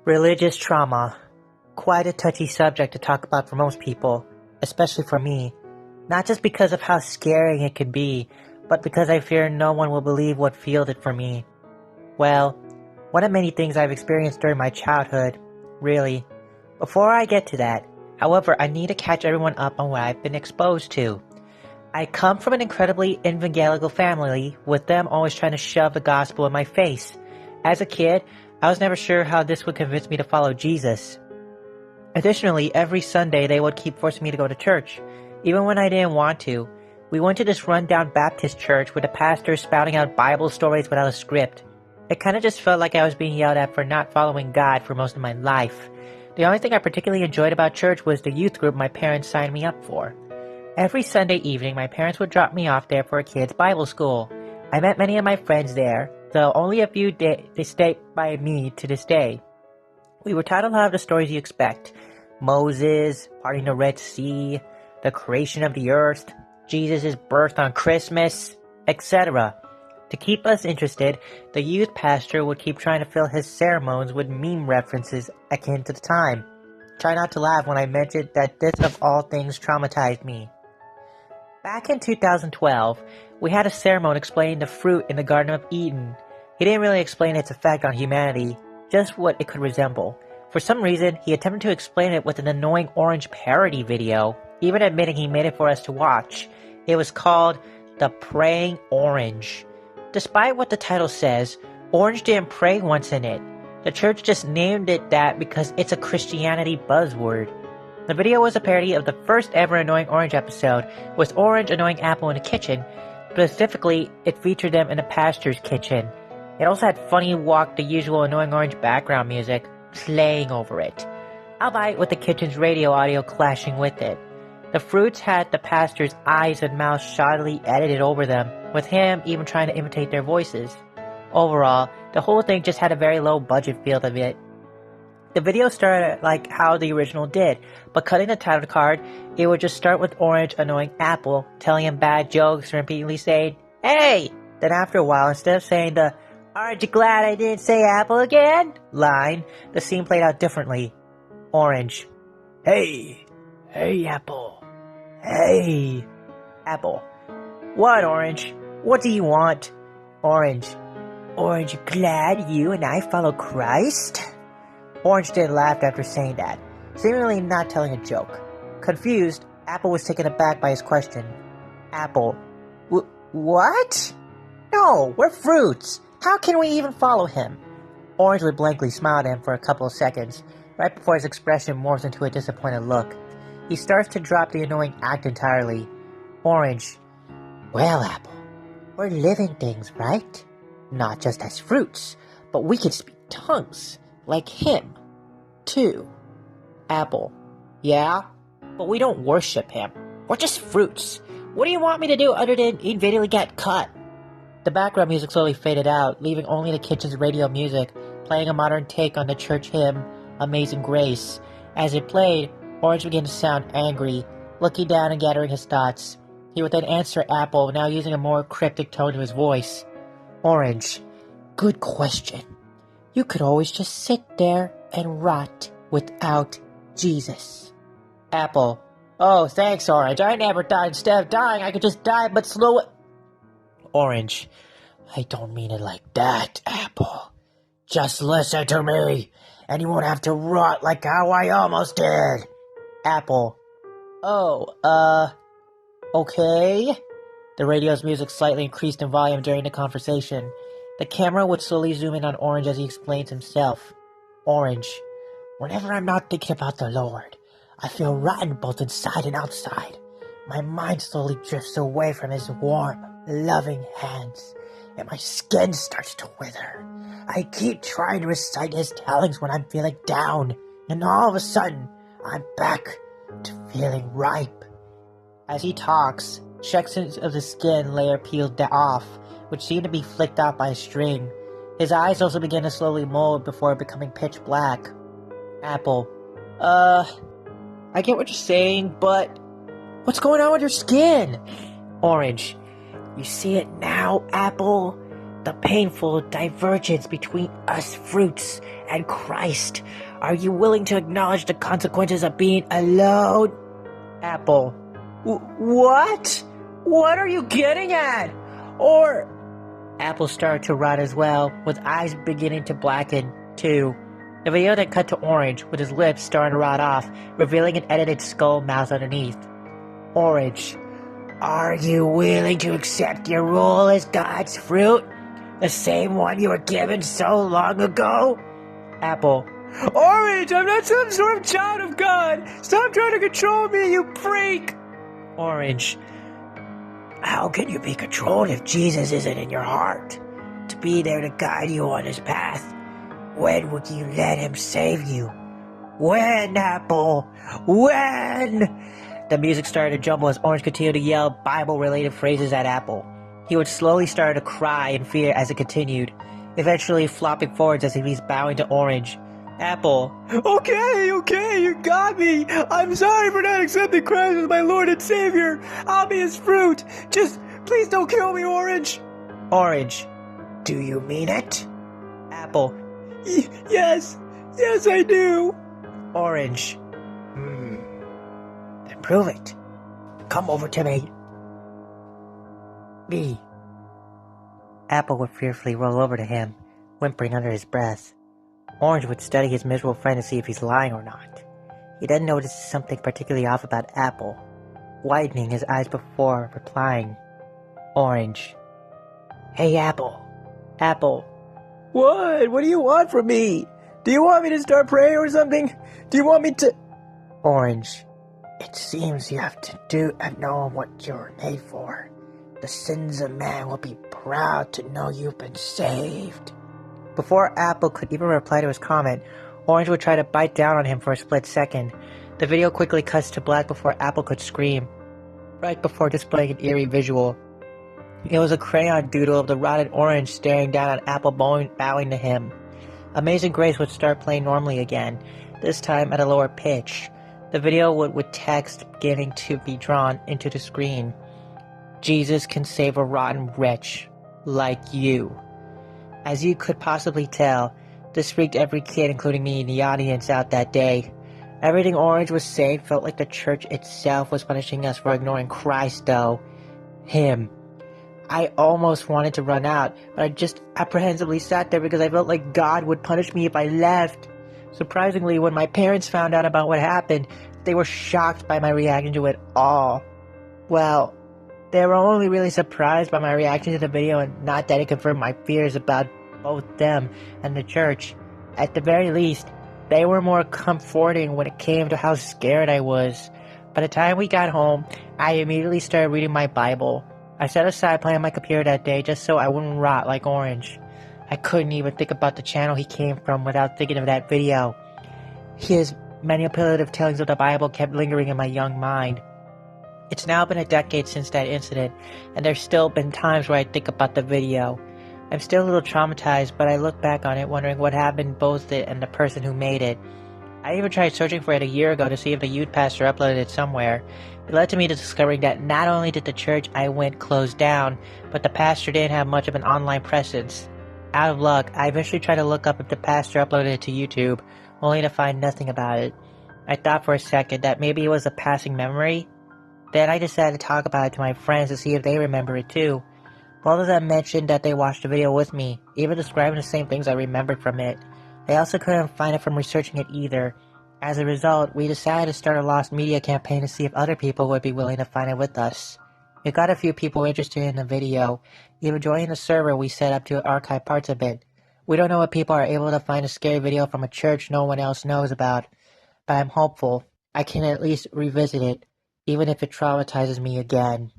Religious trauma. Quite a touchy subject to talk about for most people, especially for me. Not just because of how scary it can be, but because I fear no one will believe what fueled it for me. Well, one of many things I've experienced during my childhood, really. Before I get to that, however, I need to catch everyone up on what I've been exposed to. I come from an incredibly evangelical family, with them always trying to shove the gospel in my face. As a kid, I was never sure how this would convince me to follow Jesus. Additionally, every Sunday they would keep forcing me to go to church, even when I didn't want to. We went to this rundown Baptist church with a pastor spouting out Bible stories without a script. It kinda just felt like I was being yelled at for not following God for most of my life. The only thing I particularly enjoyed about church was the youth group my parents signed me up for. Every Sunday evening, my parents would drop me off there for a kid's Bible school. I met many of my friends there, though only a few they stay by me to this day. We were taught a lot of the stories you expect. Moses, parting the Red Sea, the creation of the earth, Jesus' birth on Christmas, etc. To keep us interested, the youth pastor would keep trying to fill his sermons with meme references akin to the time. Try not to laugh when I mentioned that this of all things traumatized me. Back in 2012, we had a sermon explaining the fruit in the Garden of Eden. He didn't really explain its effect on humanity, just what it could resemble. For some reason, he attempted to explain it with an annoying orange parody video, even admitting he made it for us to watch. It was called The Praying Orange. Despite what the title says, orange didn't pray once in it. The church just named it that because it's a Christianity buzzword. The video was a parody of the first ever Annoying Orange episode, with Orange annoying Apple in the kitchen. Specifically, it featured them in the pastor's kitchen. It also had funny walk the usual Annoying Orange background music playing over it, albeit with the kitchen's radio audio clashing with it. The fruits had the pastor's eyes and mouth shoddily edited over them, with him even trying to imitate their voices. Overall, the whole thing just had a very low budget feel to it. The video started like how the original did, but cutting the title card, it would just start with Orange annoying Apple, telling him bad jokes and repeatedly saying, "Hey!" Then after a while, instead of saying the "Aren't you glad I didn't say Apple again?" line, the scene played out differently. Orange: "Hey! Hey, Apple! Hey!" Apple: "What, Orange? What do you want?" Orange: "Orange, glad you and I follow Christ?" Orange did laugh after saying that, seemingly not telling a joke. Confused, Apple was taken aback by his question. Apple: "What? No, we're fruits. How can we even follow him?" Orange would blankly smile at him for a couple of seconds, right before his expression morphs into a disappointed look. He starts to drop the annoying act entirely. Orange: "Well, Apple, we're living things, right? Not just as fruits, but we can speak tongues, like him, too." Apple: "Yeah, but we don't worship him. We're just fruits. What do you want me to do other than invariably get cut?" The background music slowly faded out, leaving only the kitchen's radio music, playing a modern take on the church hymn, Amazing Grace. As it played, Orange began to sound angry, looking down and gathering his thoughts. He would then answer Apple, now using a more cryptic tone to his voice. Orange: "Good question. You could always just sit there and rot without Jesus." Apple: "Oh, thanks, Orange. I never thought instead of dying I could just die but slow it." Orange: "I don't mean it like that, Apple. Just listen to me, and you won't have to rot like how I almost did." Apple: "Oh, okay." The radio's music slightly increased in volume during the conversation. The camera would slowly zoom in on Orange as he explains himself. Orange: "Whenever I'm not thinking about the Lord, I feel rotten both inside and outside. My mind slowly drifts away from his warm, loving hands, and my skin starts to wither. I keep trying to recite his tellings when I'm feeling down, and all of a sudden, I'm back to feeling ripe." As he talks, sections of the skin layer peeled off, which seemed to be flicked off by a string. His eyes also began to slowly mold before becoming pitch black. Apple: I get what you're saying, but what's going on with your skin?" Orange: "You see it now, Apple? The painful divergence between us fruits and Christ? Are you willing to acknowledge the consequences of being alone? Apple. What? What are you getting at? Or... Apple started to rot as well, with eyes beginning to blacken, too. The video then cut to Orange, with his lips starting to rot off, revealing an edited skull mouth underneath. Orange. Are you willing to accept your role as God's fruit? The same one you were given so long ago? Apple. Orange, I'm not some sort of child of God! Stop trying to control me, you freak! Orange. How can you be controlled if Jesus isn't in your heart? To be there to guide you on his path. When would you let him save you? When, Apple? When? The music started to jumble as Orange continued to yell Bible-related phrases at Apple. He would slowly start to cry in fear as it continued, eventually flopping forwards as if he's bowing to Orange. Apple. Okay, you got me. I'm sorry for not accepting Christ as my Lord and Savior. I'll be his fruit. Just, please don't kill me, Orange. Orange. Do you mean it? Apple. Yes, I do. Orange. Then prove it. Come over to me. Me. Apple would fearfully roll over to him, whimpering under his breath. Orange would study his miserable friend to see if he's lying or not. He then noticed something particularly off about Apple, widening his eyes before replying. Orange. Hey, Apple. Apple. What? What do you want from me? Do you want me to start praying or something? Do you want me to... Orange. It seems you have to know what you're made for. The sins of man will be proud to know you've been saved. Before Apple could even reply to his comment, Orange would try to bite down on him for a split second. The video quickly cuts to black before Apple could scream, right before displaying an eerie visual. It was a crayon doodle of the rotted Orange staring down at Apple bowing to him. Amazing Grace would start playing normally again, this time at a lower pitch. The video would with text beginning to be drawn into the screen. Jesus can save a rotten wretch like you. As you could possibly tell, this freaked every kid, including me, in the audience out that day. Everything Orange was saying felt like the church itself was punishing us for ignoring Christ, though. Him. I almost wanted to run out, but I just apprehensively sat there because I felt like God would punish me if I left. Surprisingly, when my parents found out about what happened, they were shocked by my reaction to it all. Well, they were only really surprised by my reaction to the video and not that it confirmed my fears about both them and the church. At the very least, they were more comforting when it came to how scared I was. By the time we got home, I immediately started reading my Bible. I set aside playing on my computer that day just so I wouldn't rot like Orange. I couldn't even think about the channel he came from without thinking of that video. His manipulative tellings of the Bible kept lingering in my young mind. It's now been a decade since that incident, and there's still been times where I think about the video. I'm still a little traumatized, but I look back on it wondering what happened both it and the person who made it. I even tried searching for it a year ago to see if the youth pastor uploaded it somewhere. It led to me to discovering that not only did the church I went close down, but the pastor didn't have much of an online presence. Out of luck, I eventually tried to look up if the pastor uploaded it to YouTube, only to find nothing about it. I thought for a second that maybe it was a passing memory. Then I decided to talk about it to my friends to see if they remember it too. Both of them mentioned that they watched the video with me, even describing the same things I remembered from it. I also couldn't find it from researching it either. As a result, we decided to start a lost media campaign to see if other people would be willing to find it with us. We got a few people interested in the video, even joining the server we set up to archive parts of it. We don't know if people are able to find a scary video from a church no one else knows about, but I'm hopeful I can at least revisit it, even if it traumatizes me again.